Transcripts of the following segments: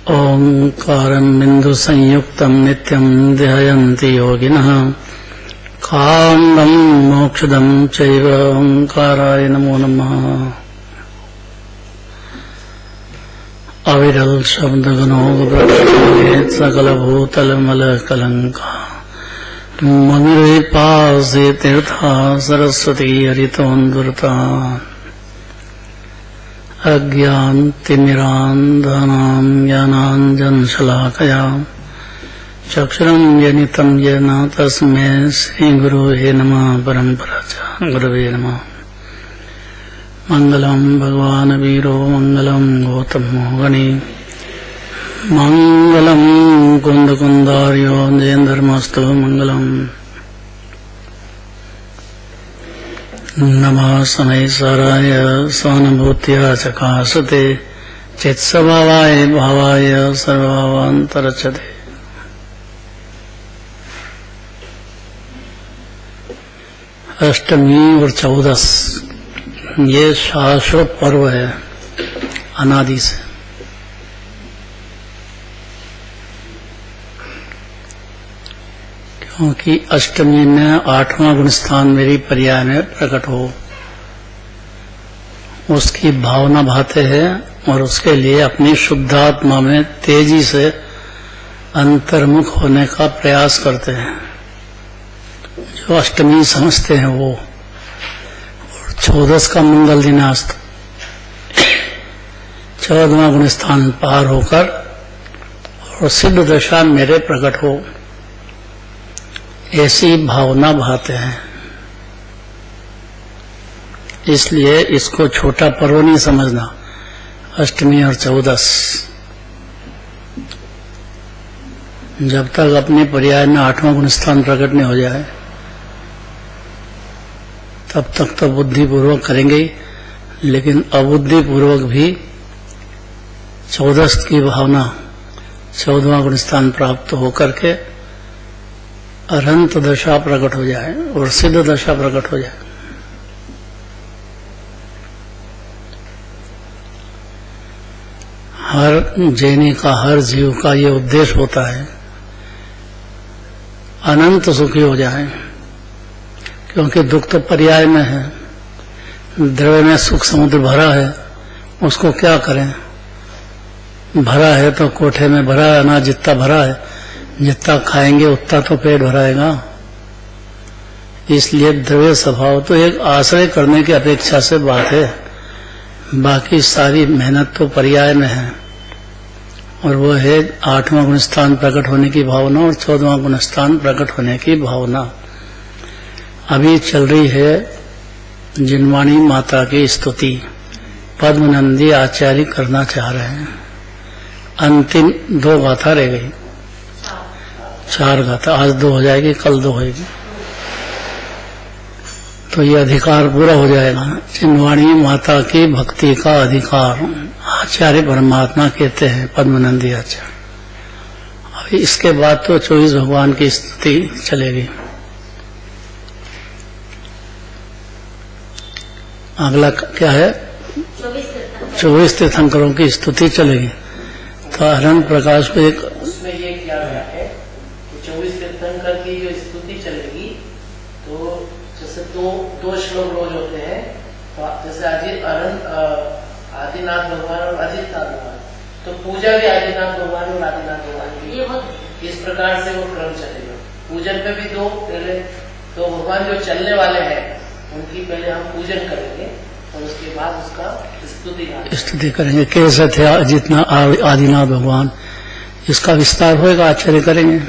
ओंकारं बिंदु संयुक्तं नित्यं ध्यायन्ति योगिनः कामं मोक्षदं चैव ओंकाराय नमो नमः। अविरल शब्द गणो ब्रह्मेत सकल भूतल मल कलंका मुनिर्विपासे तीर्था सरस्वती हरितोन्दुरता अज्ञानतिमिरान्धनां ज्ञानाञ्जनशलाकया चक्षुरं जनितं येन तस्मै श्रीगुरुवे नमः। परम्पराचा गुरवे नमः। मंगलम भगवान वीरो मंगलम गौतमो गणी मंगलम कुंद कुंदार्यो जयेन्द्रमस्तु मंगलम। नमः शनैश्वराय स्वानुभूत्या चकाशते चित्स्वभावाय भावाय सर्वभावान्तरचते। अष्टमी और 14 ये शाश्वत पर्व है अनादि से। क्योंकि अष्टमी में 8वां गुण स्थान मेरी पर्याय में प्रकट हो, उसकी भावना भाते हैं और उसके लिए अपनी शुद्धात्मा में तेजी से अंतर्मुख होने का प्रयास करते हैं। जो अष्टमी समझते हैं वो 14 का मंगल दिन आज 14वां गुण स्थान पार होकर और सिद्ध दशा मेरे प्रकट हो, ऐसी भावना भाते हैं। इसलिए इसको छोटा पर्व नहीं समझना। अष्टमी और 14 जब तक अपने पर्याय में 8वां गुण स्थान प्रकट नहीं हो जाए तब तक तो बुद्धिपूर्वक करेंगे ही, लेकिन अबुद्धिपूर्वक भी 14 की भावना 14वां गुण स्थान प्राप्त होकर के अनंत दशा प्रकट हो जाए और सिद्ध दशा प्रकट हो जाए। हर जैनी का, हर जीव का ये उद्देश्य होता है अनंत सुखी हो जाए। क्योंकि दुख तो पर्याय में है, द्रव्य में सुख समुद्र भरा है, उसको क्या करें। भरा है तो कोठे में भरा है, अनाज जितना भरा है, जितना खाएंगे उतना तो पेट भराएगा। इसलिए द्रव्य स्वभाव तो एक आश्रय करने की अपेक्षा से बात है, बाकी सारी मेहनत तो पर्याय में है। और वो है 8वां गुण स्थान प्रकट होने की भावना और 14वां गुण स्थान प्रकट होने की भावना। अभी चल रही है जिनवाणी माता की स्तुति, पद्मनंदी आचार्य करना चाह रहे हैं। अंतिम 2 गाथा रह गई, 4 गाथा, आज 2 हो जाएगी, कल 2 होगी, तो ये अधिकार पूरा हो जाएगा। जिनवाणी माता की भक्ति का अधिकार आचार्य परमात्मा कहते हैं, पद्मनंदी आचार्य। अभी इसके बाद तो 24 भगवान की स्तुति चलेगी। अगला क्या है? 24 तीर्थंकरों की स्तुति चलेगी। तो अनंत प्रकाश को एक उसमें ये किया गया है कि 24 तीर्थंकर की जो स्तुति चलेगी, तो जैसे दो श्लोक रोज होते हैं, तो जैसे आदिनाथ भगवान और अजितनाथ भगवान, तो पूजा भी आदिनाथ भगवान और आदिनाथ भगवान की, इस प्रकार से वो क्रम चलेगा। पूजन पे भी 2 पहले 2 भगवान जो चलने वाले हैं उनकी पहले हम पूजन करेंगे और उसके बाद उसका स्तुति करेंगे। कैसे थे जितना आदिनाथ भगवान, इसका विस्तार होएगा, आश्चर्य करेंगे।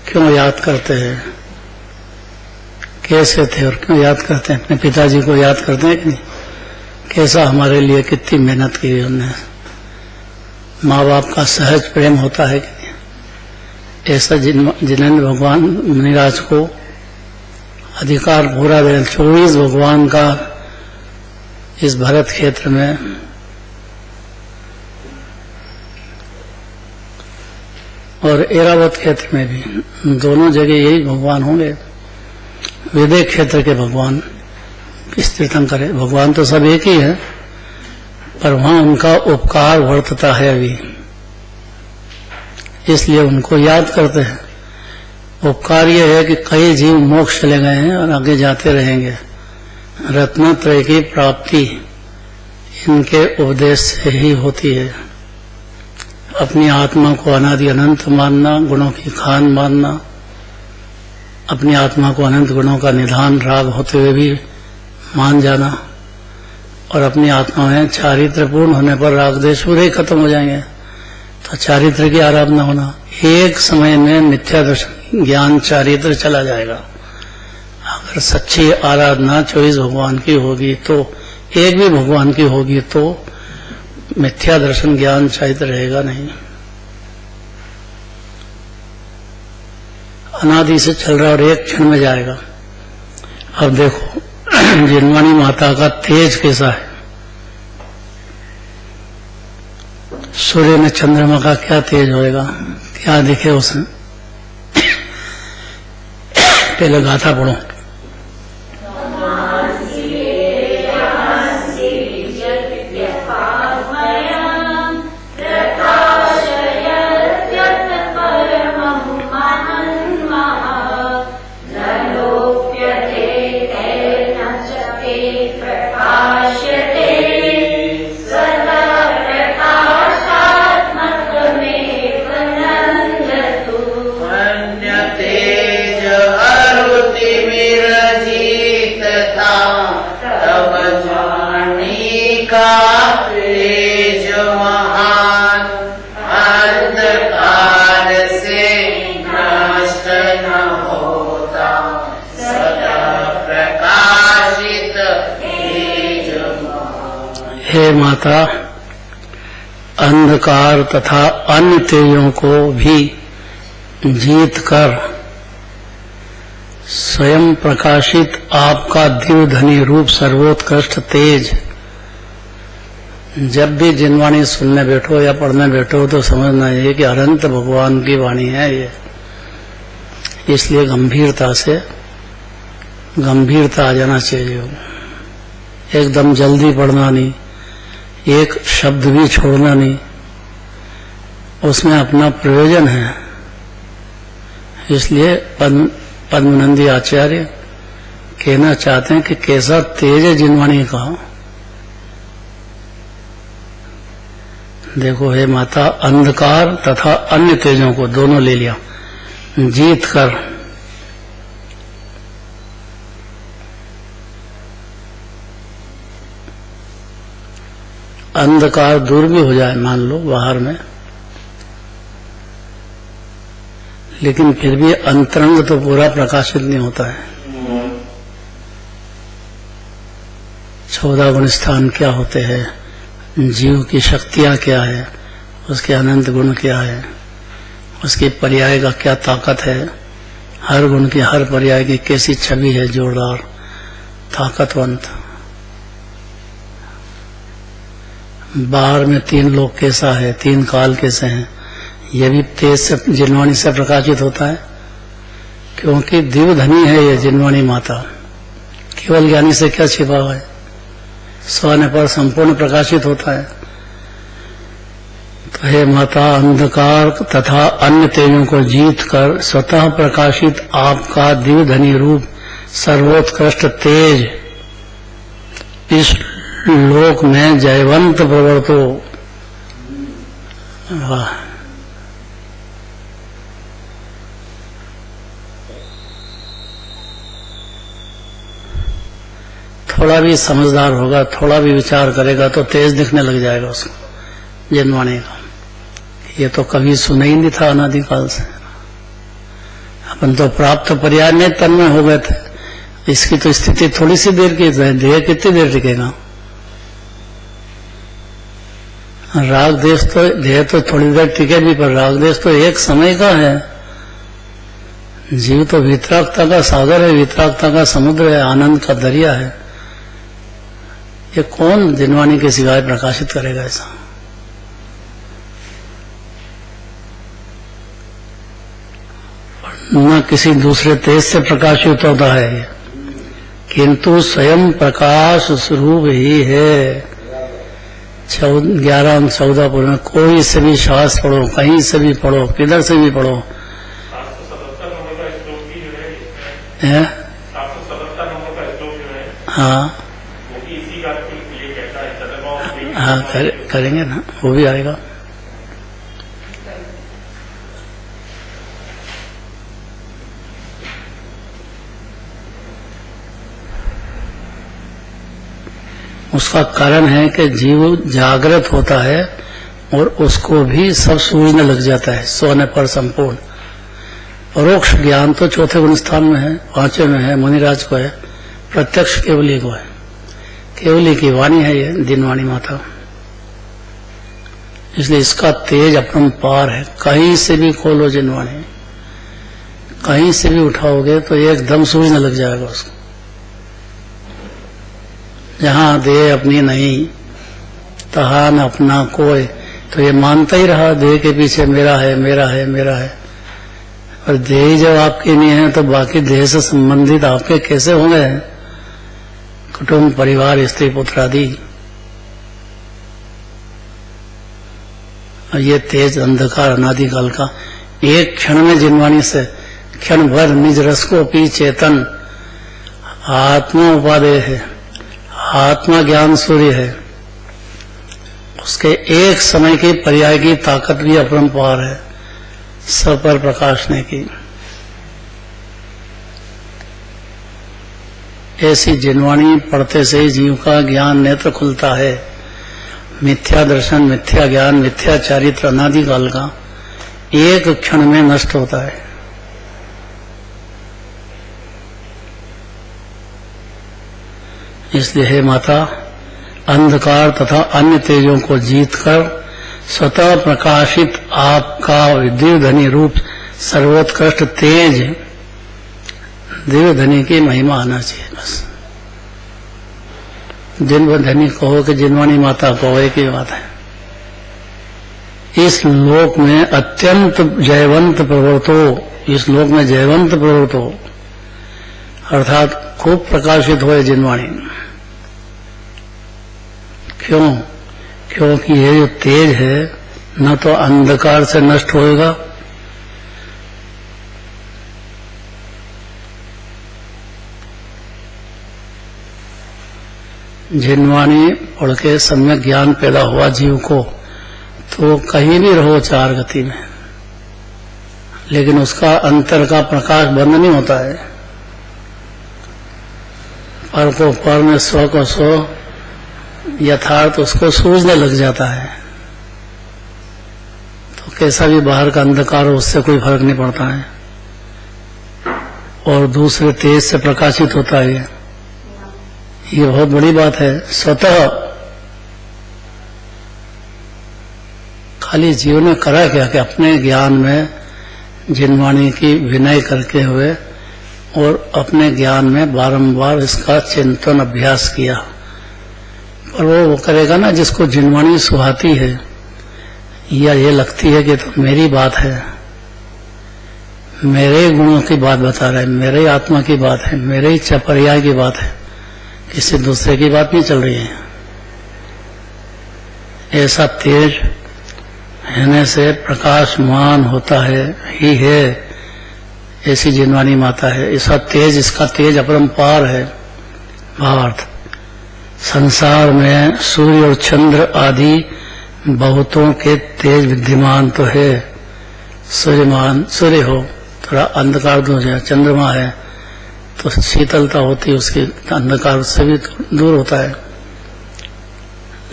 क्यों याद करते हैं, कैसे थे और क्यों याद करते हैं? अपने पिताजी को याद करते हैं कि नहीं? कैसा हमारे लिए कितनी मेहनत की उन्होंने। माँ बाप का सहज प्रेम होता है कि नहीं? ऐसा जिन्होंने भगवान मुनिराज को अधिकार पूरा दे, 24 भगवान का इस भरत क्षेत्र में और ऐरावत क्षेत्र में भी, दोनों जगह यही भगवान होंगे। वैदिक क्षेत्र के भगवान किस तीर्थंकर है, भगवान तो सब एक ही है, पर वहां उनका उपकार वर्तता है अभी, इसलिए उनको याद करते हैं। उपकार ये है कि कई जीव मोक्ष चले गए हैं और आगे जाते रहेंगे। रत्नत्रय की प्राप्ति इनके उपदेश से ही होती है। अपनी आत्मा को अनादि अनंत मानना, गुणों की खान मानना, अपनी आत्मा को अनंत गुणों का निधान राग होते हुए भी मान जाना, और अपनी आत्मा में चारित्र पूर्ण होने पर राग देश पूरे ही खत्म हो जाएंगे। तो चारित्र की आराधना होना, एक समय में मिथ्या दर्शन ज्ञान चारित्र चला जाएगा। अगर सच्ची आराधना 24 भगवान की होगी तो, एक भी भगवान की होगी तो मिथ्या दर्शन ज्ञान चारित्र रहेगा नहीं। अनादि से चल रहा और एक क्षण में जाएगा। अब देखो जिनवाणी माता का तेज कैसा है। सूर्य में चंद्रमा का क्या तेज होएगा, क्या दिखे उसमें। पहले गाथा पढ़ो। हे माता, अंधकार तथा अन्य तेजों को भी जीत कर स्वयं प्रकाशित आपका दिव्यधनी रूप सर्वोत्कृष्ट तेज, जब भी जिनवाणी सुनने बैठो या पढ़ने बैठो तो समझना ये कि अनंत भगवान की वाणी है ये। इसलिए गंभीरता आ जाना चाहिए। एकदम जल्दी पढ़ना नहीं, एक शब्द भी छोड़ना नहीं, उसमें अपना प्रयोजन है। इसलिए पद्मनंदी आचार्य कहना चाहते हैं कि कैसा तेज है जिनवाणी का। देखो हे माता, अंधकार तथा अन्य तेजों को दोनों ले लिया, जीत कर अंधकार दूर भी हो जाए मान लो बाहर में, लेकिन फिर भी अंतरंग तो पूरा प्रकाशित नहीं होता है। 14 गुण स्थान क्या होते हैं, जीव की शक्तियां क्या है, उसके अनंत गुण क्या है, उसकी पर्याय का क्या ताकत है, हर गुण की हर पर्याय की कैसी छवि है, जोरदार ताकतवंत। बाहर में 3 लोग कैसा है, 3 काल कैसे हैं, यह भी तेज से जिनवाणी से प्रकाशित होता है। क्योंकि दिव्यधनी है ये जिनवाणी माता, केवल ज्ञानी से क्या छिपा हुआ है, स्वर्ण पर संपूर्ण प्रकाशित होता है। तो हे माता, अंधकार तथा अन्य तेजों को जीत कर स्वतः प्रकाशित आपका दिव्यधनी रूप सर्वोत्कृष्ट तेज इस लोक में जयवंत प्रवर्तो। वाह, थोड़ा भी समझदार होगा, थोड़ा भी विचार करेगा तो तेज दिखने लग जाएगा उसको जिनवाणी का। ये तो कभी सुना ही नहीं था अनादिकाल से। अपन तो प्राप्त पर्याय में तन्मय हो गए थे। इसकी तो स्थिति थोड़ी सी देर की है, देह कितनी देर टिकेगा। राग देश तो देह तो थोड़ी देर टिके भी, पर राग देश तो एक समय का है। जीव तो वितरागता का सागर है, वितरागता का समुद्र है, आनंद का दरिया है। ये कौन जिनवाणी के सिवाय प्रकाशित करेगा ऐसा। न किसी दूसरे तेज से प्रकाशित होता है ये, किंतु स्वयं प्रकाश स्वरूप ही है। 11 और 14 पुराण, कोई से भी शास्त्र पढ़ो, कहीं से भी पढ़ो, किधर से भी पढ़ो, 777 नंबर का श्लोक भी जो है है 777 नंबर का श्लोक जो है हाँ वो भी इसी बात के लिए कहता है सदभाव हाँ करेंगे ना, वो भी आएगा। उसका कारण है कि जीव जागृत होता है और उसको भी सब सूझने लग जाता है सोने पर संपूर्ण। परोक्ष ज्ञान तो चौथे गुण स्थान में है, पांचवें में है, मुनिराज को है, प्रत्यक्ष केवली को है। केवली की वाणी है ये दिनवाणी माता, इसलिए इसका तेज अपरंपार है। कहीं से भी खोलो जिनवाणी, कहीं से भी उठाओगे तो एकदम सूझने लग जाएगा उसको। जहां देह अपनी नहीं तहां न अपना कोई, तो ये मानता ही रहा देह के पीछे मेरा है मेरा है मेरा है। और देह जब आपकी नहीं है तो बाकी देह से संबंधित आपके कैसे होंगे? कुटुंब, परिवार, स्त्री, पुत्र आदि। और ये तेज अंधकार अनादिकाल का एक क्षण में जिनवाणी से क्षण भर निज रस को पी चेतन आत्मा उपादेय है, आत्मा ज्ञान सूर्य है, उसके एक समय की पर्याय की ताकत भी अपरंपार है सब पर प्रकाशने की। ऐसी जिनवाणी पढ़ते से ही जीव का ज्ञान नेत्र खुलता है। मिथ्या दर्शन, मिथ्या ज्ञान, मिथ्या चारित्र अनादिकाल का एक क्षण में नष्ट होता है। इसलिए हे माता, अंधकार तथा अन्य तेजों को जीतकर स्वतः प्रकाशित आपका दिव्यधनी रूप सर्वोत्कृष्ट तेज दिव्यधनी की महिमा आना चाहिए। बस दिव्यधनी कहो कि जिनवाणी माता कहो, एक ही बात है। इस लोक में अत्यंत जयवंत प्रवर्तो, इस लोक में जयवंत प्रवर्तो अर्थात खूब प्रकाशित हुए जिनवाणी। क्यों? क्योंकि ये जो तेज है न तो अंधकार से नष्ट होएगा, जिनवाणी पढ़ के सम्यक ज्ञान पैदा हुआ जीव को तो कहीं भी रहो चार गति में, लेकिन उसका अंतर का प्रकाश बंद नहीं होता है। पर को पर में स्व को स्व यथार्थ उसको सूझने लग जाता है, तो कैसा भी बाहर का अंधकार हो उससे कोई फर्क नहीं पड़ता है, और दूसरे तेज से प्रकाशित होता है। ये बहुत बड़ी बात है। स्वतः खाली जीव ने करा क्या कि अपने ज्ञान में जिनवाणी की विनय करके हुए और अपने ज्ञान में बारंबार इसका चिंतन अभ्यास किया। पर वो करेगा ना जिसको जिनवाणी सुहाती है या ये लगती है कि तो मेरी बात है, मेरे गुणों की बात बता रहा है, मेरे आत्मा की बात है, मेरे इच्छा पर्याय की बात है, किसी दूसरे की बात नहीं चल रही है। ऐसा तेज होने से प्रकाशमान होता है ही है, ऐसी जिनवाणी माता है। ऐसा तेज, इसका तेज अपरंपार है। भावार्थ, संसार में सूर्य और चंद्र आदि बहुतों के तेज विद्यमान तो है। सूर्यमान, सूर्य हो थोड़ा अंधकार दूर है, चंद्रमा है तो शीतलता होती है उसकी, अंधकार उससे भी दूर होता है।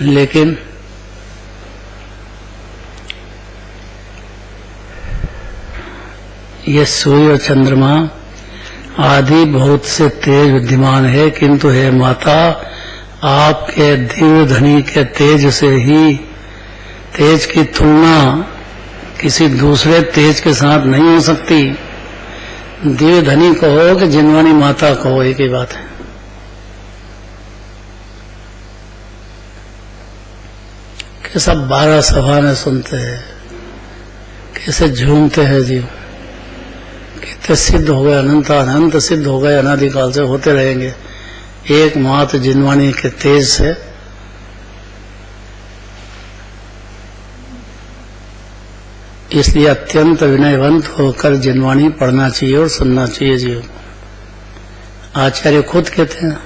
लेकिन ये सूर्य और चंद्रमा आदि बहुत से तेज विद्यमान है, किंतु हे माता, आपके दिव्य धनी के तेज से ही तेज की तुलना किसी दूसरे तेज के साथ नहीं हो सकती। दिव्य धनी कहो कि जिनवाणी माता कहो, एक ही बात है। कैसा 12 सभा में सुनते हैं, कैसे झूमते हैं जीव, कितने सिद्ध हो गए, अनंत अनंत सिद्ध हो गए, अनादिकाल से होते रहेंगे एकमात्र जिनवाणी के तेज से। इसलिए अत्यंत विनयवंत होकर जिनवाणी पढ़ना चाहिए और सुनना चाहिए जीव को। आचार्य खुद कहते हैं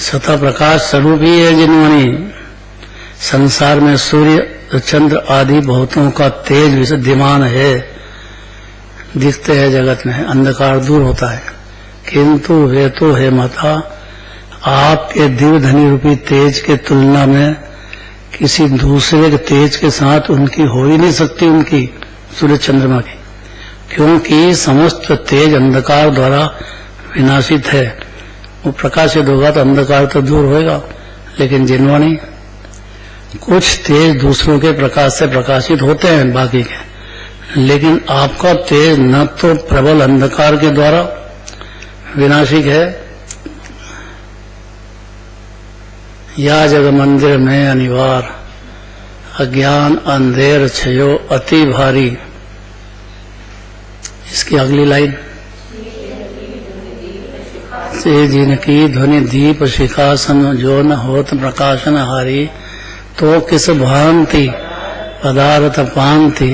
स्वतः प्रकाश स्वरूप ही है जिनवाणी। संसार में सूर्य चंद्र आदि बहुतों का तेज विद्यमान है, दिखते हैं जगत में, अंधकार दूर होता है, किंतु वे तो है माता आपके दिव्य धनी रूपी तेज के तुलना में किसी दूसरे के तेज के साथ उनकी हो ही नहीं सकती, उनकी सूर्य चंद्रमा की, क्योंकि समस्त तेज अंधकार द्वारा विनाशित है। वो प्रकाशित होगा तो अंधकार तो दूर होगा, लेकिन जिनवाणी कुछ तेज दूसरों के प्रकाश से प्रकाशित होते हैं बाकी के, लेकिन आपका तेज न तो प्रबल अंधकार के द्वारा विनाशिक है, या जग मंदिर में अनिवार अज्ञान अंधेर छयो अति भारी। इसकी अगली लाइन, से जिनकी ध्वनि दीप शिखासन जो न होत प्रकाशन हारी, तो किस भांति पदार्थ पांति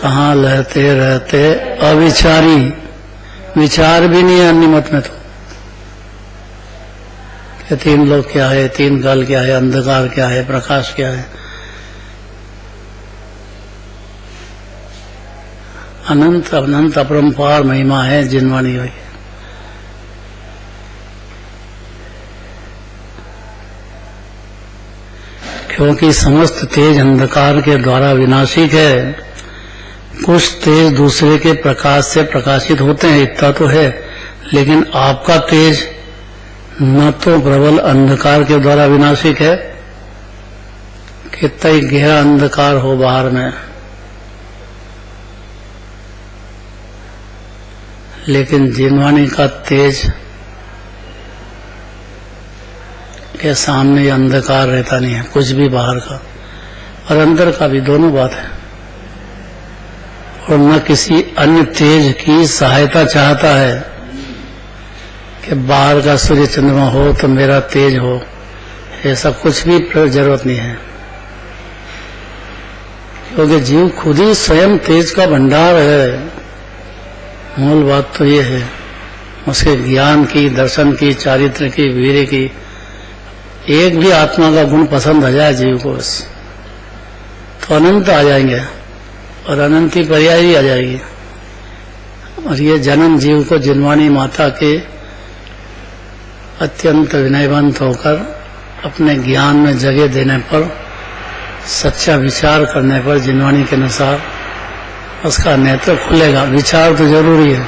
कहाँ लहते रहते अविचारी। विचार भी नहीं है अन्य मत में तो, कि तीन लोग क्या है, तीन काल क्या है, अंधकार क्या है, प्रकाश क्या है। अनंत अनंत अपरंपार महिमा है जिनवाणी हुई। क्योंकि समस्त तेज अंधकार के द्वारा विनाशिक है, कुछ तेज दूसरे के प्रकाश से प्रकाशित होते हैं, इतना तो है, लेकिन आपका तेज न तो प्रबल अंधकार के द्वारा विनाशिक है, कितना ही गहरा अंधकार हो बाहर में, लेकिन जिनवाणी का तेज के सामने अंधकार रहता नहीं है, कुछ भी बाहर का और अंदर का भी, दोनों बात है। और न किसी अन्य तेज की सहायता चाहता है कि बाहर का सूर्य चंद्रमा हो तो मेरा तेज हो, ऐसा कुछ भी जरूरत नहीं है, क्योंकि जीव खुद ही स्वयं तेज का भंडार है। मूल बात तो ये है, उसके ज्ञान की, दर्शन की, चारित्र की, वीर्य की, एक भी आत्मा का गुण पसंद आ जाए जीव को बस, तो अनंत आ जाएंगे और अनंती पर्याय भी आ जाएगी। और ये जन्म जीव को जिनवाणी माता के अत्यंत विनयवंत होकर अपने ज्ञान में जगह देने पर, सच्चा विचार करने पर जिनवाणी के अनुसार उसका नेत्र खुलेगा। विचार तो जरूरी है,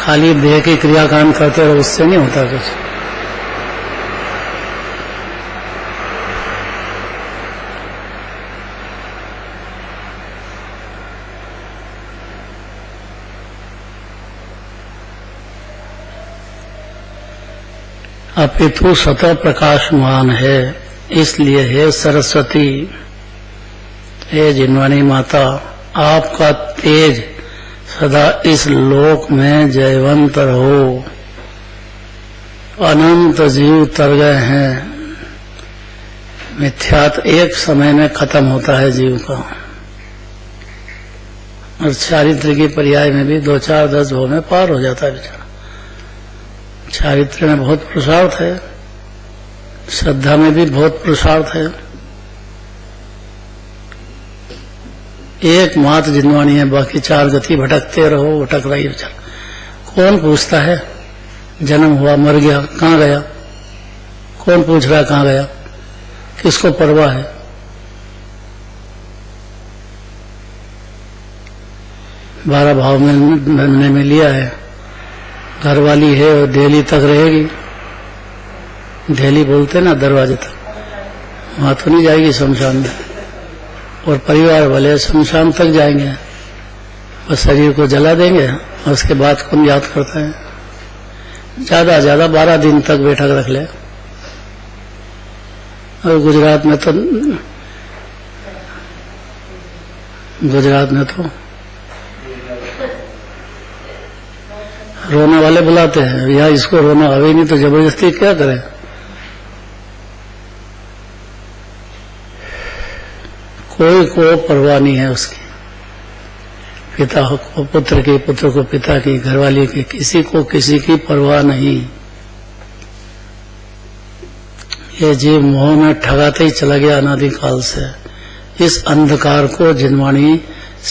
खाली देह की क्रियाकांड करते रहो उससे नहीं होता कुछ। अपितु स्वतः प्रकाशमान है, इसलिए है सरस्वती, हे जिनवाणी माता, आपका तेज सदा इस लोक में जयवंत रहो। अनंत जीव तर गए हैं, मिथ्यात एक समय में खत्म होता है जीव का, और चारित्र की पर्याय में भी 2, 4, 10 भाव में पार हो जाता है बेचारा। चारित्र में बहुत पुरुषार्थ है, श्रद्धा में भी बहुत पुरुषार्थ है। एक मात्र जिनवाणी है, बाकी 4 गति भटकते रहो, भटक रही बेचारा। कौन पूछता है जन्म हुआ मर गया कहाँ गया, कौन पूछ रहा है कहाँ गया, किसको परवाह है। बारह भाव में लिया है, घरवाली है और दिल्ली तक रहेगी। दिल्ली बोलते ना दरवाजे तक, वहां तो नहीं जाएगी शमशान में। और परिवार वाले शमशान तक जाएंगे और शरीर को जला देंगे, और उसके बाद कौन याद करता है। ज्यादा 12 दिन तक बैठक रख ले। और गुजरात में तो रोने वाले बुलाते हैं, या इसको रोना आवे नहीं तो जबरदस्ती क्या करें। कोई को परवाह नहीं है उसकी, पिता को पुत्र की, पुत्र को पिता की, घरवाली की, किसी को किसी की परवाह नहीं। ये जीव मोह में ठगाते ही चला गया अनादिकाल से। इस अंधकार को जिनवाणी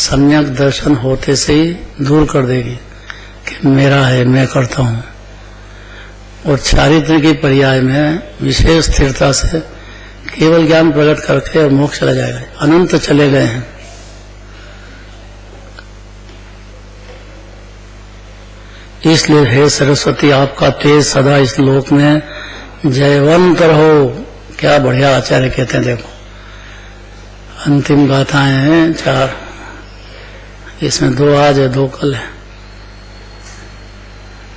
सम्यक दर्शन होते से ही दूर कर देगी कि मेरा है, मैं करता हूं। और चारित्र की पर्याय में विशेष स्थिरता से केवल ज्ञान प्रकट करके और मोक्ष चला जाएगा। अनंत चले गए हैं। इसलिए हे सरस्वती, आपका तेज सदा इस लोक में जयवंत रहो। क्या बढ़िया आचार्य कहते हैं। देखो अंतिम गाथाएं हैं 4, इसमें 2 आज है, 2 कल है।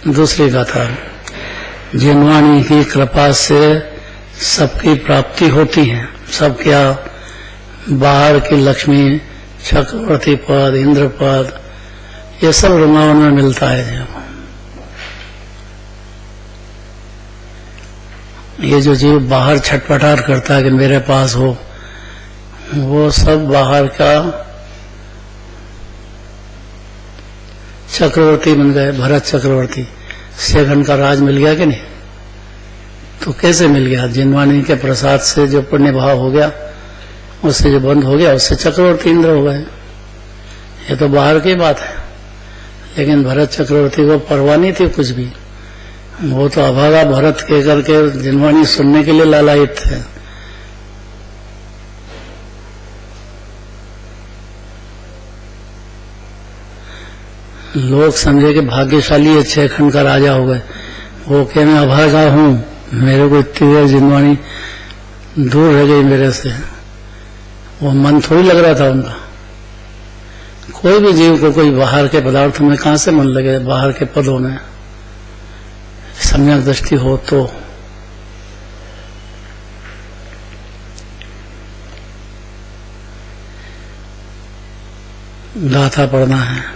दूसरी गाथा, जिनवाणी की कृपा से सबकी प्राप्ति होती है। सब क्या, बाहर की लक्ष्मी, चक्रवर्ती पद, इंद्र पद, ये सब वृंदावन में मिलता है। ये जो जीव बाहर छटपटाट करता है कि मेरे पास हो, वो सब बाहर का चक्रवर्ती बन गए। भरत चक्रवर्ती, शेखंड का राज मिल गया कि नहीं? तो कैसे मिल गया? जिनवाणी के प्रसाद से जो पुण्य भाव हो गया, उससे जो बंद हो गया, उससे चक्रवर्ती इंद्र हो गए। ये तो बाहर की बात है। लेकिन भरत चक्रवर्ती को परवाह नहीं थी कुछ भी। वो तो अभागा भरत कह करके जिनवाणी सुनने के लिए लालायित थे। लोग समझे कि भाग्यशाली अच्छे खंड का राजा हो गए। वो कहे मैं अभागा हूं, मेरे को इतनी देर जिनवाणी दूर रह गई मेरे से। वो मन थोड़ी लग रहा था उनका। कोई भी जीव को कोई बाहर के पदार्थों में कहां से मन लगे? बाहर के पदों में सम्यक दृष्टि हो तो। गाथा पढ़ना है।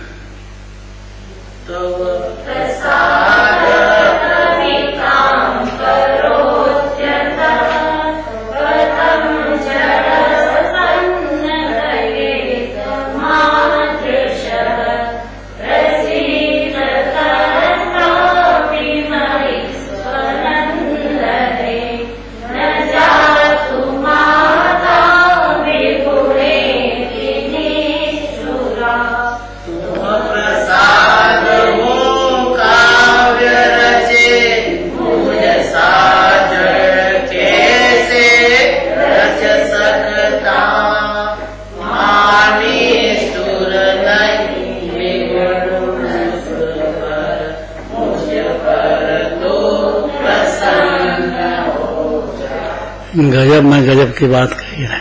गजब में गजब की बात कही है।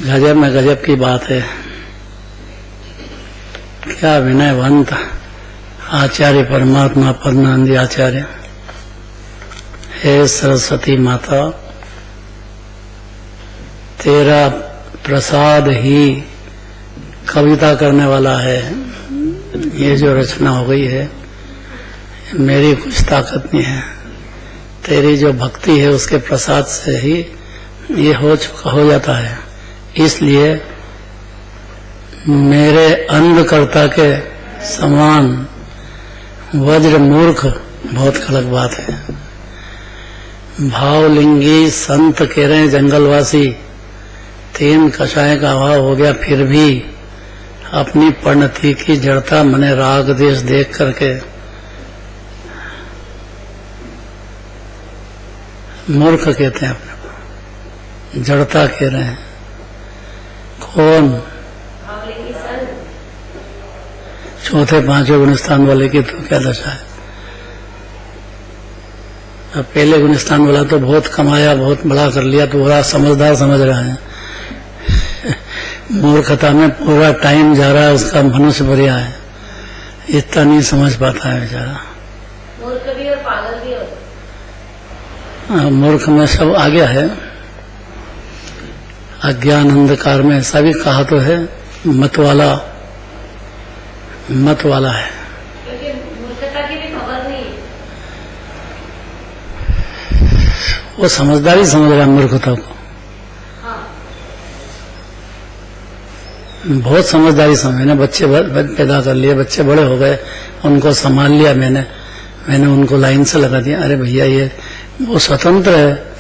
गजब में गजब की बात है। क्या विनयवंत आचार्य परमात्मा पद्मानंदी आचार्य। हे सरस्वती माता, तेरा प्रसाद ही कविता करने वाला है। ये जो रचना हो गई है, मेरी कुछ ताकत नहीं है। तेरी जो भक्ति है उसके प्रसाद से ही ये हो जाता है। इसलिए मेरे अंधकर्ता के समान वज्र मूर्ख बहुत गलत बात है। भावलिंगी संत कह रहे हैं जंगलवासी, 3 कषाय का अभाव हो गया, फिर भी अपनी परिणति की जड़ता मने राग देश देख करके मूर्ख कहते हैं अपने को, जड़ता कह रहे हैं। कौन? चौथे 5वें गुणस्थान वाले की तो क्या दशा है। अब पहले गुणस्थान वाला तो बहुत कमाया, बहुत बड़ा कर लिया, तो बड़ा समझदार समझ रहा है। मूर्खता में पूरा टाइम जा रहा है उसका, मनुष्य बढ़िया है, इतना नहीं समझ पाता है बेचारा। मूर्ख भी और पागल भी होता। मूर्ख में सब आ गया है। अज्ञान अंधकार में ऐसा भी कहा तो है, मत वाला है। क्योंकि मूर्खता की भी खबर नहीं है। वो समझदारी समझ रहा है मूर्खता को। हाँ। बहुत समझदारी से मैंने बच्चे पैदा कर लिए, बच्चे बड़े हो गए, उनको संभाल लिया मैंने उनको लाइन से लगा दिया। अरे भैया ये वो स्वतंत्र है,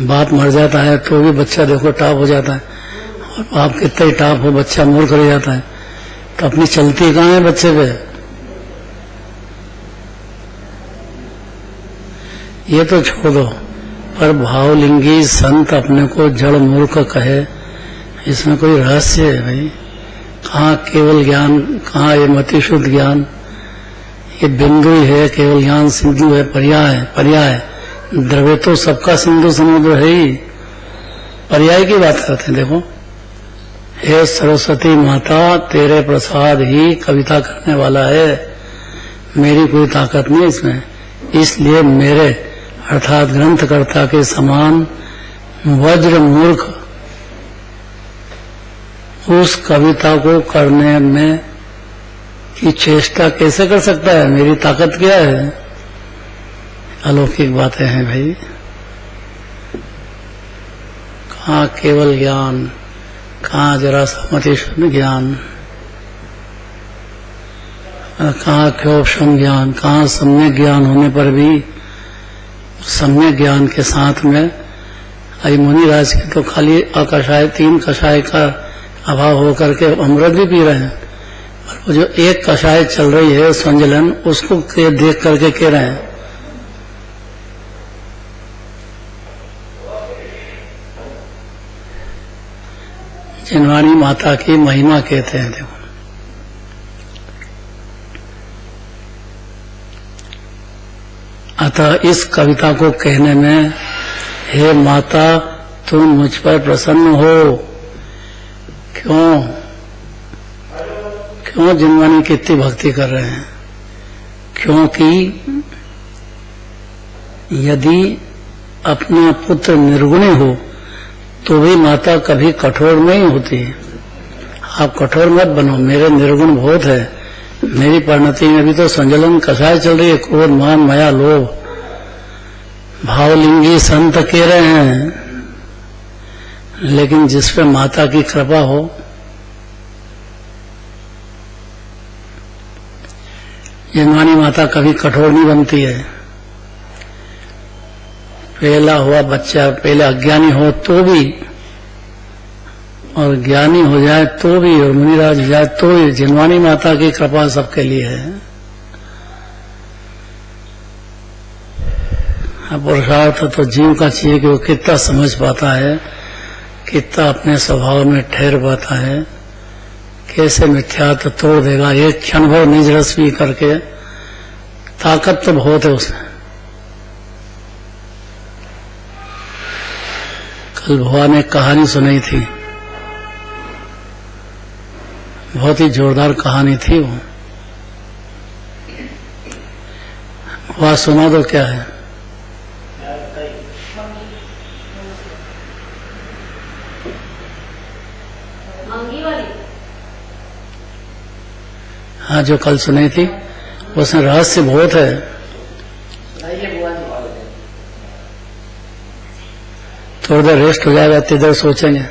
बाप मर जाता है तो भी बच्चा देखो टाप हो जाता है, और बाप कितना ही टाप हो बच्चा मूर्ख रह जाता है, तो अपनी चलती कहाँ है बच्चे पे। ये तो छोड़ दो, पर भावलिंगी संत अपने को जड़ मूर्ख कहे, इसमें कोई रहस्य है भाई? कहाँ केवल ज्ञान, कहाँ ये मति शुद्ध ज्ञान? ये बिंदु ही है, केवल ज्ञान सिंधु है, पर्याय द्रव्य तो सबका सिंधु समुद्र है ही, पर्याय की बात करते हैं। देखो, हे सरस्वती माता, तेरे प्रसाद ही कविता करने वाला है, मेरी कोई ताकत नहीं इसमें, इसलिए मेरे अर्थात ग्रंथकर्ता के समान वज्र मूर्ख उस कविता को करने में की चेष्टा कैसे कर सकता है? मेरी ताकत क्या है? अलौकिक बातें हैं भाई। कहाँ केवल ज्ञान, कहाँ जरा समति शुद्ध ज्ञान, कहाँ क्षोभम ज्ञान, कहाँ सम्यक ज्ञान होने पर भी सम्यक ज्ञान के साथ में अभी मुनिराज के तो खाली अकषाय 3 कषाय का अभाव होकर के अमृत भी पी रहे हैं, और वो जो एक कषाय चल रही है संजलन, उसको देख करके कह रहे हैं। जिनवाणी माता की महिमा कहते हैं। देखो, अतः इस कविता को कहने में, हे माता तुम मुझ पर प्रसन्न हो, क्यों जिनवाणी कितनी भक्ति कर रहे हैं? क्योंकि यदि अपना पुत्र निर्गुणी हो तो भी माता कभी कठोर नहीं होती। आप कठोर मत बनो, मेरे निर्गुण बहुत है, मेरी परिणति में भी तो संजलन कषाय चल रही है, क्रोध मान माया लोभ। भावलिंगी संत कह रहे हैं, लेकिन जिस पे माता की कृपा हो, जिनवाणी माता कभी कठोर नहीं बनती है। पहला हुआ बच्चा पहले अज्ञानी हो तो भी, और ज्ञानी हो जाए तो भी, और मुनिराज हो जाए तो भी, जिनवाणी माता की कृपा सबके लिए है। पुरुषार्थ तो जीव का चाहिए कि वो कितना समझ पाता है, कितना अपने स्वभाव में ठहर पाता है, कैसे मिथ्यात्व तोड़ देगा एक क्षण भर निज रस पी करके। ताकत तो बहुत है उसमें। कल भुआ ने कहानी सुनाई थी, बहुत ही जोरदार कहानी थी वो। भुआ सुना दो क्या है? हाँ, जो कल सुनी थी उसमें रहस्य बहुत है। थोड़ी देर रेस्ट हो जाएगा, इधर सोचेंगे।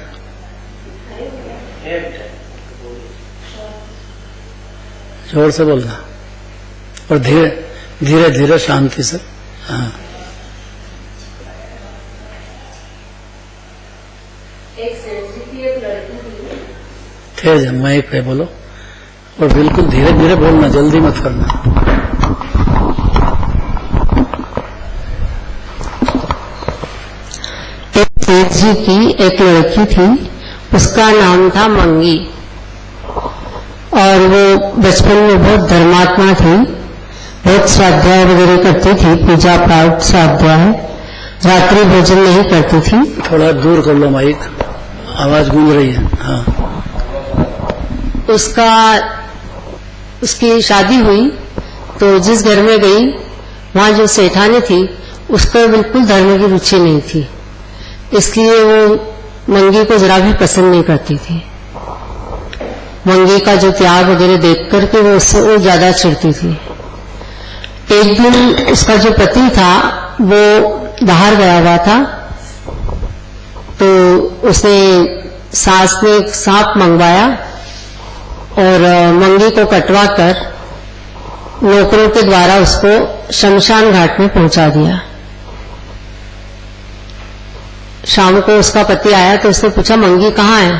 जोर से बोलना और धीरे धीरे धीरे शांति से। हाँ, ठहर जा, माइक पे बोलो और बिल्कुल धीरे धीरे बोलना, जल्दी मत करना। सेठ जी की एक लड़की थी, उसका नाम था मंगी, और वो बचपन में बहुत धर्मात्मा थी, बहुत स्वाध्याय वगैरह करती थी, पूजा पाठ स्वाध्याय, रात्रि भोजन नहीं करती थी। थोड़ा दूर कर लो माइक, आवाज गूंज रही है। हाँ। उसकी शादी हुई तो जिस घर में गई वहां जो सेठानी थी उसको बिल्कुल धर्म की रुचि नहीं थी, इसलिए वो मंगी को जरा भी पसंद नहीं करती थी। मंगी का जो त्याग वगैरह देख करके वो उससे और ज्यादा चिढ़ती थी। एक दिन उसका जो पति था वो बाहर गया हुआ था, तो उसने सास ने एक सांप मंगवाया और मंगी को कटवा कर नौकरों के द्वारा उसको शमशान घाट में पहुंचा दिया। शाम को उसका पति आया तो उसने पूछा मंगी कहाँ है,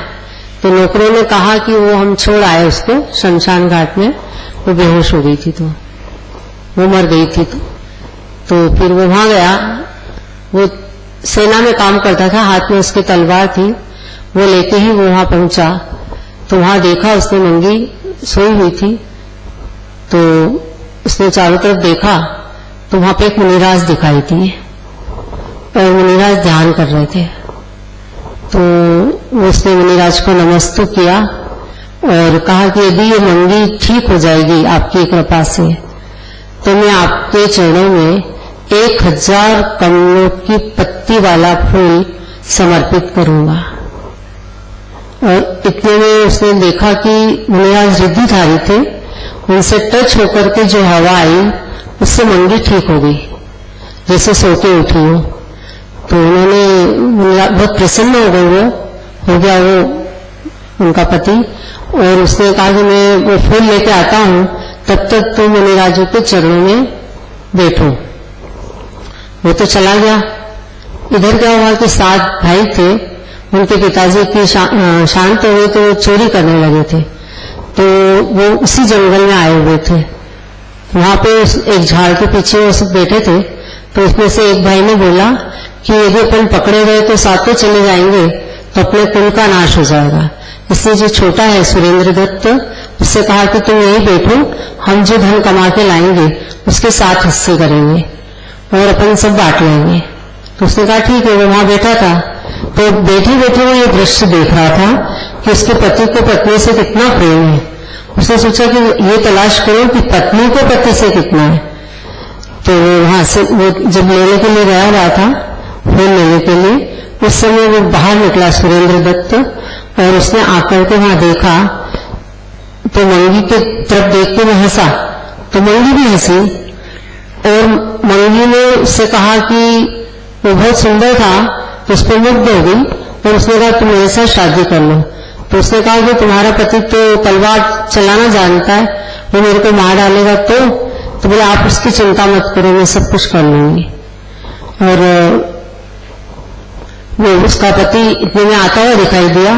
तो नौकरों ने कहा कि वो हम छोड़ आए उसको शमशान घाट में, वो बेहोश हो गई थी, तो वो मर गई थी। तो फिर वो वहां गया, वो सेना में काम करता था, हाथ में उसकी तलवार थी, वो लेके ही वो वहां पहुंचा तो वहां देखा उसने मंगी सोई हुई थी। तो उसने चारों तरफ देखा तो वहां पे एक मुनिराज दिखाई थी और मुनिराज ध्यान कर रहे थे। तो उसने मुनिराज को नमस्ते किया और कहा कि यदि ये मंगी ठीक हो जाएगी आपकी कृपा से तो मैं आपके चरणों में 1000 कमलों की पत्ती वाला फूल समर्पित करूंगा। और इतने में उसने देखा कि मुनिराज रिद्धिधारी थे, उनसे टच होकर के जो हवा आई उससे मंगी ठीक हो गई, जैसे सो के उठी हो। तो उन्होंने बहुत प्रसन्न हो गए, वो हो गया वो उनका पति, और उसने कहा कि मैं वो फूल लेके आता हूं, तब तक तुम मुनिराजों के चरणों में बैठो। वो तो चला गया। इधर क्या हुआ कि 7 भाई थे, उनके पिताजी की शांत हो गई तो वो चोरी करने लगे थे। तो वो उसी जंगल में आए हुए थे, वहां पे एक झाड़ के पीछे वो सब बैठे थे। तो उसमें से एक भाई ने बोला कि यदि अपन पकड़े गए तो साथ में चले जाएंगे तो अपने कुल का नाश हो जाएगा। इसलिए जो छोटा है सुरेंद्र दत्त, उससे कहा कि तुम यहीं बैठो, हम जो धन कमा के लाएंगे उसके 7 हिस्से करेंगे और अपन सब बांट लेंगे। तो उसने कहा ठीक है। वो वहां बैठा था तो बैठे बैठे वो ये दृश्य देख रहा था कि उसके पति को पत्नी से कितना प्रेम है। उसने सोचा कि ये तलाश करो कि पत्नी को पति से कितना है। तो वहां से वो जब लेने के लिए गया हुआ था, फूल लेने के लिए, उस समय वो बाहर निकला सुरेंद्र दत्त, और उसने आकर के वहां देखा तो मंगी के तरफ देख के वो हंसा, तो मंगी भी हंसी। और मंगी ने उससे कहा कि वो बहुत सुंदर था, तो उस पर मुग्ध हो गई और उसने कहा तुम मेरे साथ शादी कर लो। तो उसने कहा कि तुम्हारा पति तो तलवार चलाना जानता है, वो मेरे को मार डालेगा। तो बोले आप उसकी चिंता मत करो, मैं सब कुछ कर लूंगी। और वो उसका पति इतने में आता हुआ दिखाई दिया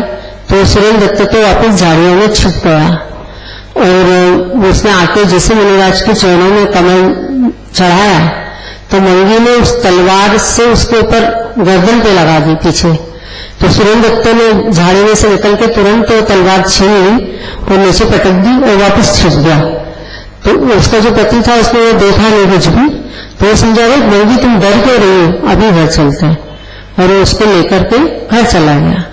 तो सुरेंद्र दत्त तो वापस झाड़ियों में छिप गया। और उसने आके जैसे मुनिराज के चरणों में कमल चढ़ाया तो मंगी ने उस तलवार से उसके ऊपर गर्दन पे लगा दी पीछे। तो सुरेंद्र दत्त ने झाड़ी में से निकल के तुरंत तलवार छीन ली और नीचे पटक दी और वापस छिप गया। तो उसका जो पति था उसने वो देखा नहीं कुछ भी, तो वो समझा रहे मंगी तुम डर क्यों रही हो, अभी घर चलते हैं, और वो उसको लेकर के घर चला गया।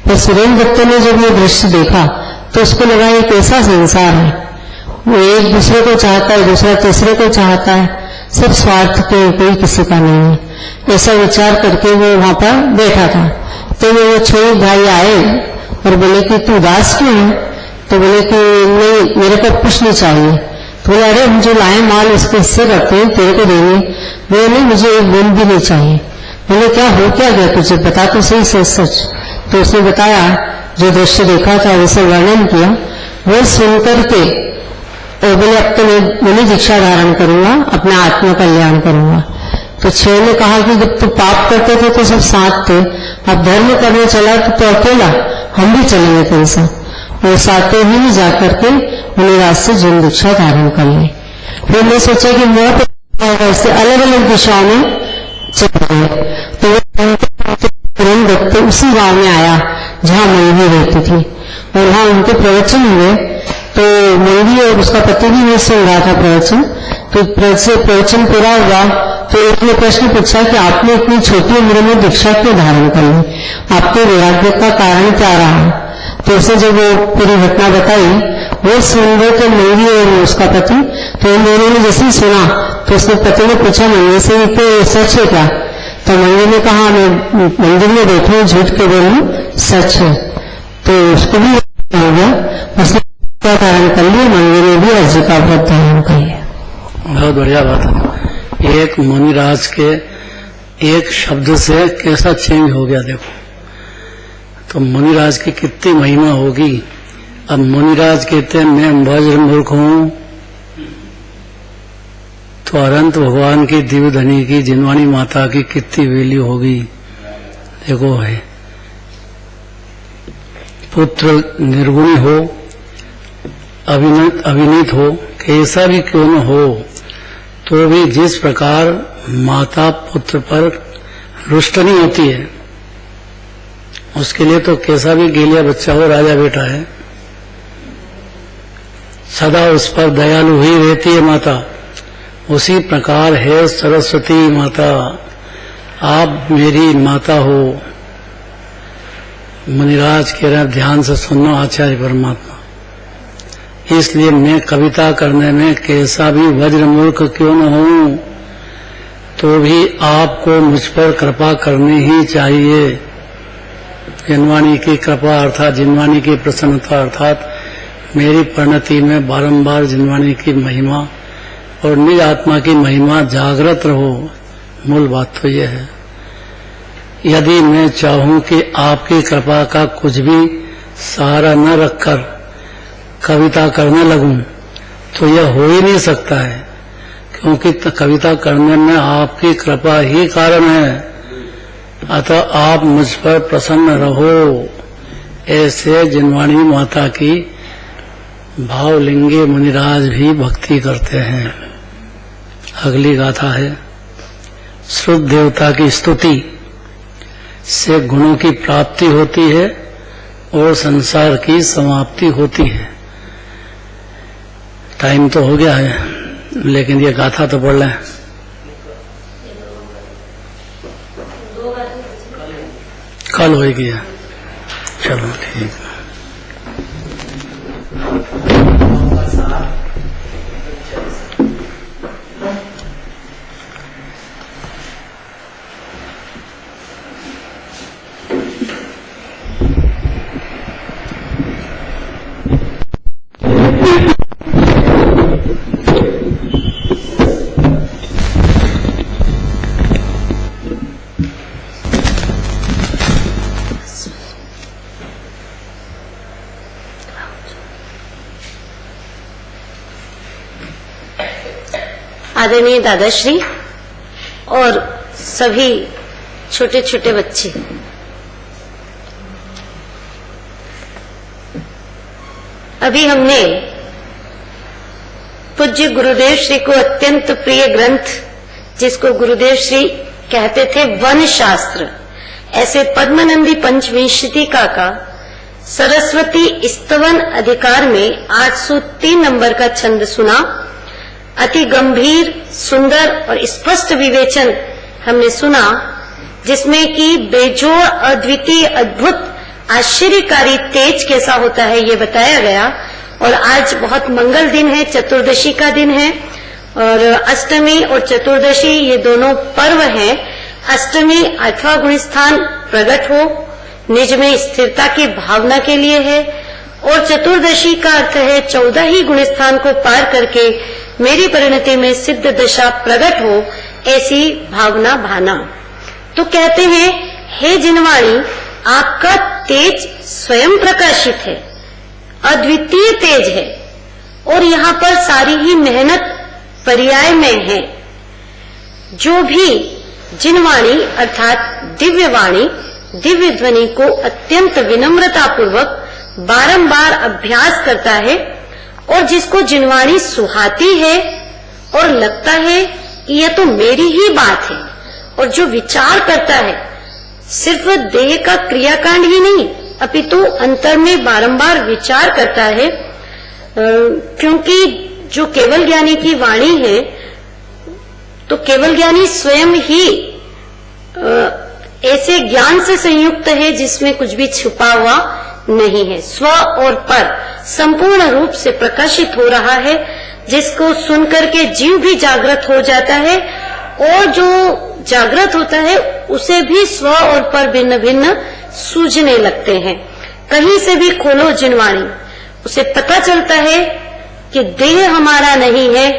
पर सुरेंद्र दत्त ने जब ये दृश्य देखा तो उसको लगा ये कैसा संसार है, वो एक दूसरे को चाहता है, दूसरा तीसरे को चाहता है, सब स्वार्थ के, कोई किसी का नहीं है। ऐसा विचार करके वो वहां पर बैठा था। तो वो छोटे भाई आए और बोले कि तू उदास क्यों है? तो बोले कि नहीं मेरे को कुछ नहीं चाहिए। तो बोले अरे हम जो लाए माल उसके हिस्से करते हैं, तेरे को देंगे। बोले नहीं मुझे एक बूंद भी नहीं चाहिए। बोले क्या हो क्या गया तुझे, बता तो सही सच सच। तो उसने बताया जो दृश्य देखा था उसे वर्णन किया। वो सुनकर के और बोले अब तो मैं मुनि दीक्षा धारण करूंगा, अपना आत्म कल्याण करूंगा। तो 6 ने कहा कि जब तू पाप करते थे तो सब साथ थे, अब धर्म करने चला तो अकेला, हम भी चलेंगे तेरे साथ। और सातों ही जाकर के मुनिराज से जन दीक्षा धारण कर ली। फिर मैं सोचा कि मौत से अलग अलग दिशाओं में चल रहे। तो दत्त उसी गांव में आया जहां मंगी रहती थी और वहां उनके प्रवचन हुए। तो मंगी और उसका पति भी नहीं सुन रहा था प्रवचन। तो प्रवचन पूरा हुआ तो एक ने प्रश्न पूछा कि आपने इतनी छोटी उम्र में दीक्षा क्यों धारण कर ली, आपके वैराग्य का कारण क्या रहा? तो उसे जब वो पूरी घटना बताई वो सुन रहे थे मंगी और उसका पति। तो इन दोनों ने जैसे ही सुना तो उसने पति ने पूछा मंगी से कि सच है क्या? तो मंगी ने कहा मैं मंदिर में बैठी हूँ, झूठ के बोलूं, सच है। तो उसको भी हो गया, उसने धारण कर लिया, मंगी ने भी अर्जी का व्रत धारण कर लिया। बहुत बढ़िया बात है। एक मुनिराज के एक शब्द से कैसा चेंज हो गया देखो। तो मुनिराज की कितनी महिमा होगी। अब मुनिराज कहते हैं मैं वज्र मूर्ख हूं, तो अनंत भगवान की दिव्य धनी की जिनवाणी माता की कितनी वैल्यू होगी। देखो है पुत्र निर्गुणी हो, अविनीत हो, कैसा भी क्यों न हो, तो भी जिस प्रकार माता पुत्र पर रुष्ट नहीं होती है, उसके लिए तो कैसा भी गेलिया बच्चा हो, राजा बेटा है, सदा उस पर दयालु ही रहती है माता। उसी प्रकार है सरस्वती माता, आप मेरी माता हो। मुनिराज कह रहे ध्यान से सुनो आचार्य परमात्मा, इसलिए मैं कविता करने में कैसा भी वज्र मूर्ख क्यों न हूं, तो भी आपको मुझ पर कृपा करनी ही चाहिए। जिनवाणी की कृपा अर्थात जिनवाणी की प्रसन्नता अर्थात मेरी परिणति में बारंबार जिनवाणी की महिमा और निज आत्मा की महिमा जागृत रहो। मूल बात तो यह है। यदि मैं चाहूं कि आपकी कृपा का कुछ भी सहारा न रखकर कविता करने लगूं, तो यह हो ही नहीं सकता है, क्योंकि कविता करने में आपकी कृपा ही कारण है। अतः आप मुझ पर प्रसन्न रहो। ऐसे जिनवाणी माता की भावलिंगे मुनिराज भी भक्ति करते हैं। अगली गाथा है श्रुत देवता की स्तुति से गुणों की प्राप्ति होती है और संसार की समाप्ति होती है। टाइम तो हो गया है, लेकिन ये गाथा तो पढ़ लें। कल हो गया, चलो ठीक है। आदरणीय दादाश्री और सभी छोटे छोटे बच्चे, अभी हमने पूज्य गुरुदेव श्री को अत्यंत प्रिय ग्रंथ, जिसको गुरुदेव श्री कहते थे वन शास्त्र, ऐसे पद्मनंदी पंचविंशतिका का सरस्वती स्तवन अधिकार में 803 नंबर का छंद सुना। अति गंभीर, सुंदर और स्पष्ट विवेचन हमने सुना, जिसमें कि बेजोड़, अद्वितीय, अद्भुत, आश्चर्यकारी तेज कैसा होता है ये बताया गया। और आज बहुत मंगल दिन है, चतुर्दशी का दिन है, और अष्टमी और चतुर्दशी ये दोनों पर्व हैं। अष्टमी 8वां गुणस्थान प्रकट हो, निज में स्थिरता की भावना के लिए है, और चतुर्दशी का अर्थ है 14 ही गुणस्थान को पार करके मेरी परिणति में सिद्ध दशा प्रकट हो, ऐसी भावना भाना। तो कहते हैं, हे जिनवाणी, आपका तेज स्वयं प्रकाशित है, अद्वितीय तेज है, और यहाँ पर सारी ही मेहनत पर्याय में है। जो भी जिनवाणी अर्थात दिव्य वाणी, दिव्य ध्वनि को अत्यंत विनम्रता पूर्वक बारंबार अभ्यास करता है, और जिसको जिनवाणी सुहाती है और लगता है कि यह तो मेरी ही बात है, और जो विचार करता है सिर्फ देह का क्रियाकांड ही नहीं, अपितु अंतर में बारंबार विचार करता है, क्योंकि जो केवल ज्ञानी की वाणी है, तो केवल ज्ञानी स्वयं ही ऐसे ज्ञान से संयुक्त है जिसमें कुछ भी छुपा हुआ नहीं है, स्व और पर संपूर्ण रूप से प्रकाशित हो रहा है, जिसको सुनकर के जीव भी जागृत हो जाता है, और जो जागृत होता है उसे भी स्व और पर भिन्न भिन्न सूझने लगते हैं। कहीं से भी खोलो जिनवाणी, उसे पता चलता है कि देह हमारा नहीं है,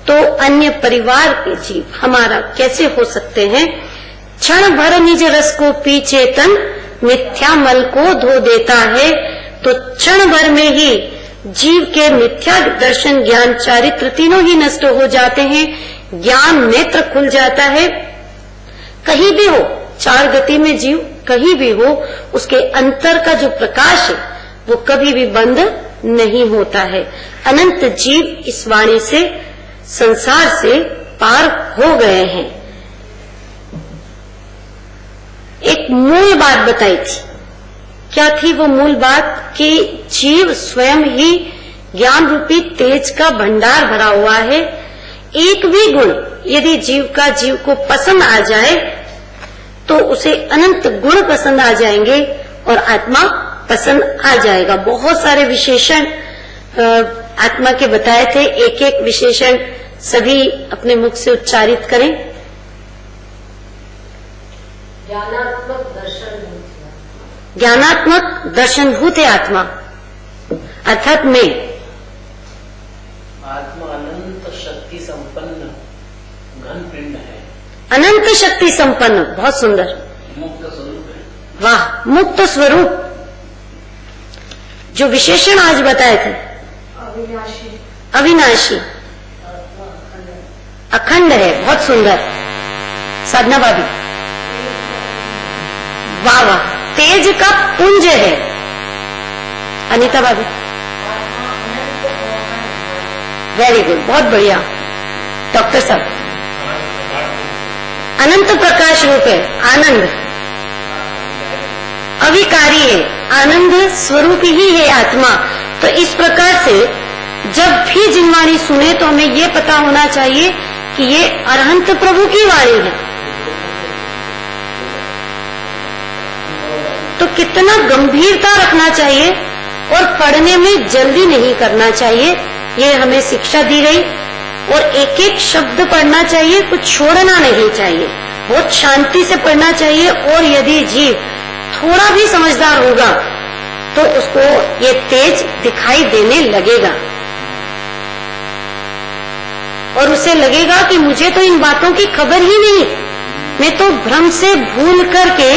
तो अन्य परिवार के जीव हमारा कैसे हो सकते हैं। क्षण भर निज रस को पी चेतन, मिथ्या मल को धो देता है, तो क्षण भर में ही जीव के मिथ्या दर्शन, ज्ञान, चारित्र तीनों ही नष्ट हो जाते हैं। ज्ञान नेत्र खुल जाता है। कहीं भी हो, चार गति में जीव कहीं भी हो, उसके अंतर का जो प्रकाश है वो कभी भी बंद नहीं होता है। अनंत जीव इस वाणी से, संसार से पार हो गए हैं। एक मूल बात बताई थी। क्या थी वो मूल बात? कि जीव स्वयं ही ज्ञान रूपी तेज का भंडार भरा हुआ है। एक भी गुण यदि जीव को पसंद आ जाए तो उसे अनंत गुण पसंद आ जाएंगे और आत्मा पसंद आ जाएगा। बहुत सारे विशेषण आत्मा के बताए थे। एक एक विशेषण सभी अपने मुख से उच्चारित करें। ज्ञानात्मक दर्शनभूत है आत्मा, अर्थात मैं। आत्मा अनंत शक्ति संपन्न घन पिंड है। अनंत शक्ति संपन्न, बहुत सुंदर, मुक्त स्वरूप है। वाह, मुक्त स्वरूप। जो विशेषण आज बताए थे, अविनाशी, अखंड है, बहुत सुंदर। साधना भाभी, वाह वाह, तेज का पुंज है। अनीता भाभी, वेरी गुड, बहुत बढ़िया। डॉक्टर साहब, अनंत प्रकाश रूप है, आनंद, अविकारी है, आनंद स्वरूप ही है आत्मा। तो इस प्रकार से जब भी जिनवाणी सुने तो हमें ये पता होना चाहिए कि ये अरहंत प्रभु की वाणी है। तो कितना गंभीरता रखना चाहिए और पढ़ने में जल्दी नहीं करना चाहिए, ये हमें शिक्षा दी गई। और एक एक शब्द पढ़ना चाहिए, कुछ छोड़ना नहीं चाहिए, बहुत शांति से पढ़ना चाहिए। और यदि जीव थोड़ा भी समझदार होगा तो उसको ये तेज दिखाई देने लगेगा और उसे लगेगा कि मुझे तो इन बातों की खबर ही नहीं, मैं तो भ्रम से भूल करके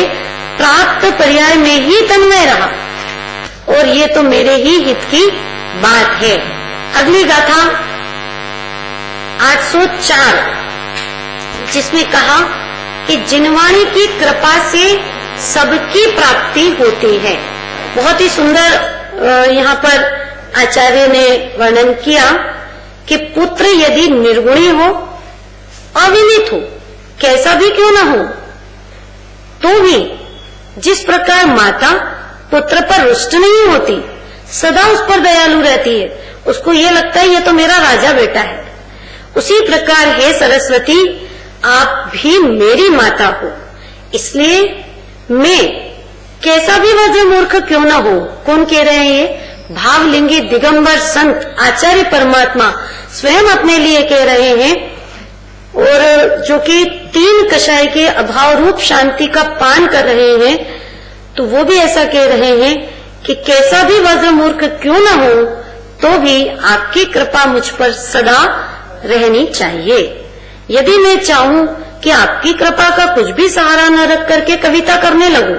प्राप्त पर्याय में ही तन्मय रहा और ये तो मेरे ही हित की बात है। अगली गाथा 804, जिसमें कहा कि जिनवाणी की कृपा से सबकी प्राप्ति होती है। बहुत ही सुंदर यहाँ पर आचार्य ने वर्णन किया कि पुत्र यदि निर्गुणी हो, अविनीत हो, कैसा भी क्यों ना हो, तो भी जिस प्रकार माता पुत्र पर रुष्ट नहीं होती, सदा उस पर दयालु रहती है, उसको ये लगता है ये तो मेरा राजा बेटा है, उसी प्रकार हे सरस्वती आप भी मेरी माता हो। इसलिए मैं कैसा भी वज्र मूर्ख क्यों ना हो, कौन कह रहे हैं ये? भावलिंगी दिगंबर संत आचार्य परमात्मा स्वयं अपने लिए कह रहे हैं, और जो कि 3 कषाय के अभाव रूप शांति का पान कर रहे हैं, तो वो भी ऐसा कह रहे हैं कि कैसा भी वज्र मूर्ख क्यों ना हो, तो भी आपकी कृपा मुझ पर सदा रहनी चाहिए। यदि मैं चाहूं कि आपकी कृपा का कुछ भी सहारा न रख करके कविता करने लगूं,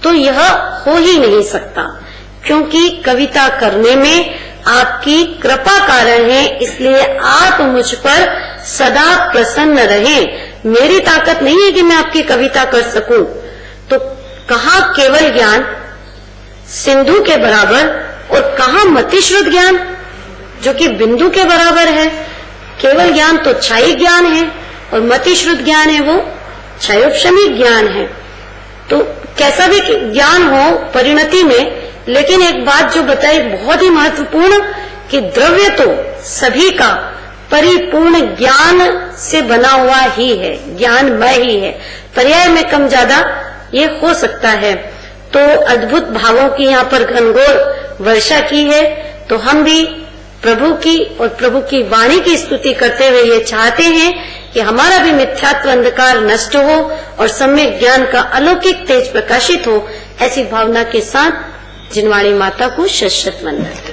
तो यह हो ही नहीं सकता, क्योंकि कविता करने में आपकी कृपा कारण है। इसलिए आप मुझ पर सदा प्रसन्न रहें। मेरी ताकत नहीं है कि मैं आपकी कविता कर सकूं। तो कहा केवल ज्ञान सिंधु के बराबर और कहा मतिश्रुत ज्ञान जो कि बिंदु के बराबर है। केवल ज्ञान तो क्षायी ज्ञान है और मतिश्रुत ज्ञान है वो क्षयोपशमी ज्ञान है। तो कैसा भी ज्ञान हो परिणति में, लेकिन एक बात जो बताई बहुत ही महत्वपूर्ण कि द्रव्य तो सभी का परिपूर्ण ज्ञान से बना हुआ ही है, ज्ञानमय ही है, पर्याय में कम ज्यादा ये हो सकता है। तो अद्भुत भावों की यहाँ पर घनघोर वर्षा की है। तो हम भी प्रभु की और प्रभु की वाणी की स्तुति करते हुए ये चाहते हैं कि हमारा भी मिथ्यात्व अंधकार नष्ट हो और सम्यक ज्ञान का अलौकिक तेज प्रकाशित हो। ऐसी भावना के साथ जिनवाणी माता को शत शत वंदन।